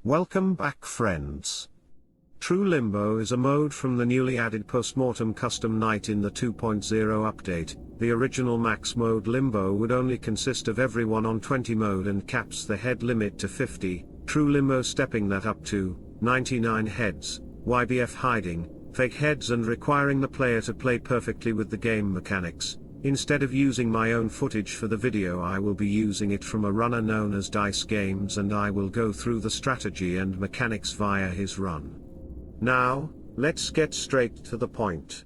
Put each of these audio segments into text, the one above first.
Welcome back, friends. True Limbo is a mode from the newly added Post Mortem Custom Night in the 2.0 update. The original max mode Limbo would only consist of everyone on 20 mode and caps the head limit to 50, True Limbo stepping that up to 99 heads, Y.B.F hiding, fake heads and requiring the player to play perfectly with the game mechanics. Instead of using my own footage for the video, I will be using it from a runner known as Dice Games, and I will go through the strategy and mechanics via his run. Now, let's get straight to the point.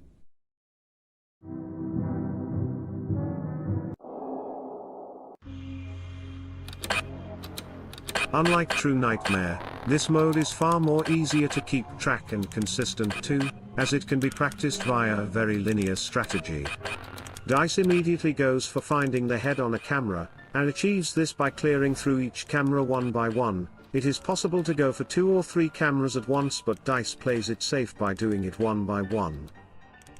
Unlike True Nightmare, this mode is far more easier to keep track and consistent too, as it can be practiced via a very linear strategy. Dice immediately goes for finding the head on a camera, and achieves this by clearing through each camera one by one. It is possible to go for 2 or 3 cameras at once, but Dice plays it safe by doing it one by one.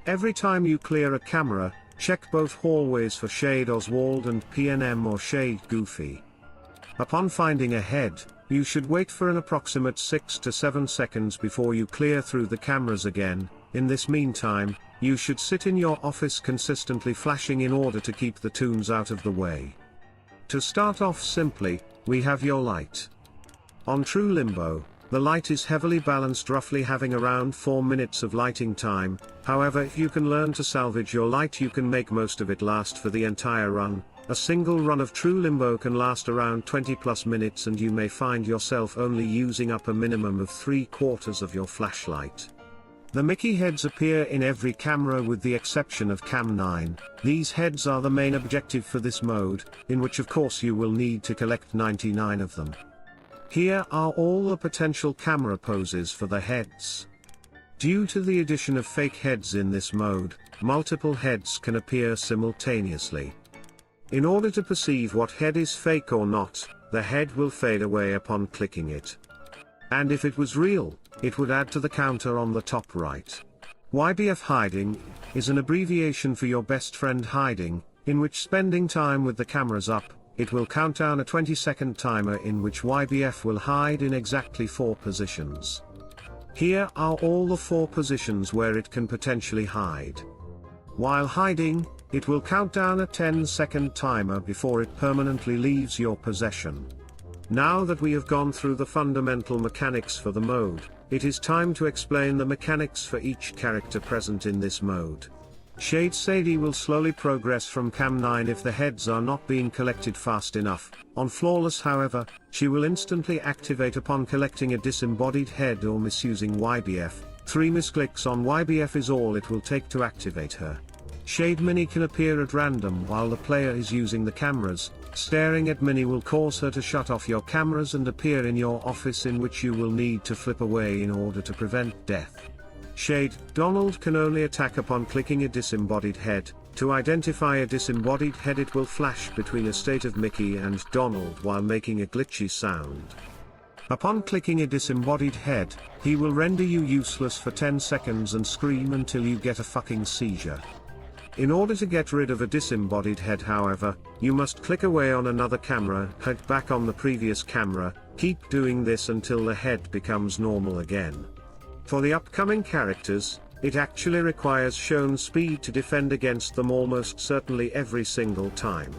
Every time you clear a camera, check both hallways for Shade Oswald and PNM or Shade Goofy. Upon finding a head, you should wait for an approximate 6 to 7 seconds before you clear through the cameras again. In this meantime, you should sit in your office consistently flashing in order to keep the toons out of the way. To start off simply, we have your light. On True Limbo, the light is heavily balanced, roughly having around 4 minutes of lighting time. However, if you can learn to salvage your light, you can make most of it last for the entire run. A single run of True Limbo can last around 20+ minutes, and you may find yourself only using up a minimum of 3/4 of your flashlight. The Mickey heads appear in every camera with the exception of Cam 9. These heads are the main objective for this mode, in which of course you will need to collect 99 of them. Here are all the potential camera poses for the heads. Due to the addition of fake heads in this mode, multiple heads can appear simultaneously. In order to perceive what head is fake or not, the head will fade away upon clicking it. And if it was real, it would add to the counter on the top right. Y.B.F hiding is an abbreviation for your best friend hiding, in which spending time with the cameras up, it will count down a 20-second timer in which Y.B.F will hide in exactly 4 positions. Here are all the 4 positions where it can potentially hide. While hiding, it will count down a 10-second timer before it permanently leaves your possession. Now that we have gone through the fundamental mechanics for the mode, it is time to explain the mechanics for each character present in this mode. Shade Sadie will slowly progress from Cam 9 if the heads are not being collected fast enough. On Flawless, however, she will instantly activate upon collecting a disembodied head or misusing Y.B.F. 3 misclicks on Y.B.F is all it will take to activate her. Shade Minnie can appear at random while the player is using the cameras. Staring at Minnie will cause her to shut off your cameras and appear in your office, in which you will need to flip away in order to prevent death. Shade Donald can only attack upon clicking a disembodied head. To identify a disembodied head, it will flash between a state of Mickey and Donald while making a glitchy sound. Upon clicking a disembodied head, he will render you useless for 10 seconds and scream until you get a fucking seizure. In order to get rid of a disembodied head, however, you must click away on another camera, click back on the previous camera, keep doing this until the head becomes normal again. For the upcoming characters, it actually requires shown speed to defend against them almost certainly every single time.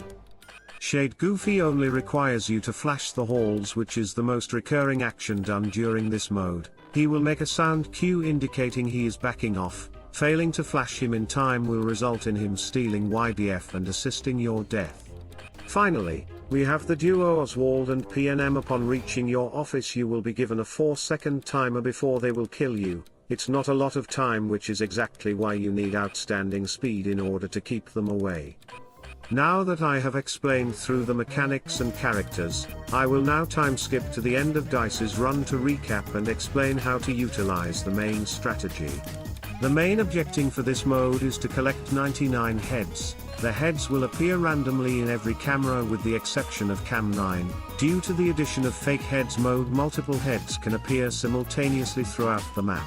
Shade Goofy only requires you to flash the halls, which is the most recurring action done during this mode. He will make a sound cue indicating he is backing off. Failing to flash him in time will result in him stealing Y.B.F and assisting your death. Finally, we have the duo Oswald and PNM. Upon reaching your office, you will be given a 4-second timer before they will kill you. It's not a lot of time, which is exactly why you need outstanding speed in order to keep them away. Now that I have explained through the mechanics and characters, I will now time skip to the end of Dice's run to recap and explain how to utilize the main strategy. The main objective for this mode is to collect 99 heads. The heads will appear randomly in every camera with the exception of Cam 9. Due to the addition of fake heads mode, multiple heads can appear simultaneously throughout the map.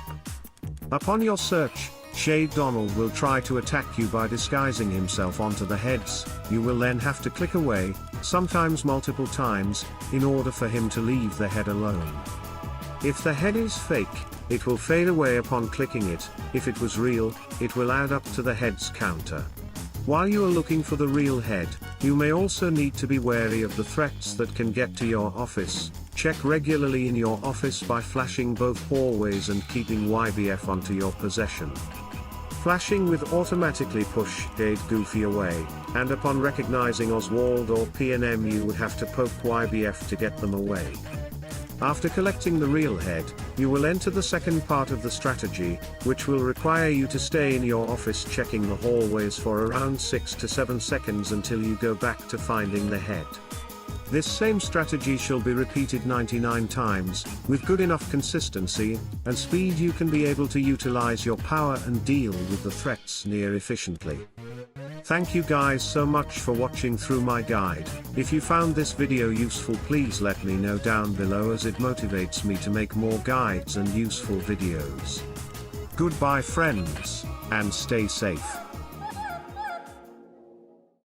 Upon your search, Shade Donald will try to attack you by disguising himself onto the heads. You will then have to click away, sometimes multiple times, in order for him to leave the head alone. If the head is fake, it will fade away upon clicking it. If it was real, it will add up to the head's counter. While you are looking for the real head, you may also need to be wary of the threats that can get to your office. Check regularly in your office by flashing both hallways and keeping Y.B.F onto your possession. Flashing with automatically push Shade Goofy away, and upon recognizing Oswald or P&M you would have to poke Y.B.F to get them away. After collecting the real head, you will enter the second part of the strategy, which will require you to stay in your office checking the hallways for around 6 to 7 seconds until you go back to finding the head. This same strategy shall be repeated 99 times, with good enough consistency and speed you can be able to utilize your power and deal with the threats near efficiently. Thank you guys so much for watching through my guide. If you found this video useful, please let me know down below, as it motivates me to make more guides and useful videos. Goodbye friends, and stay safe.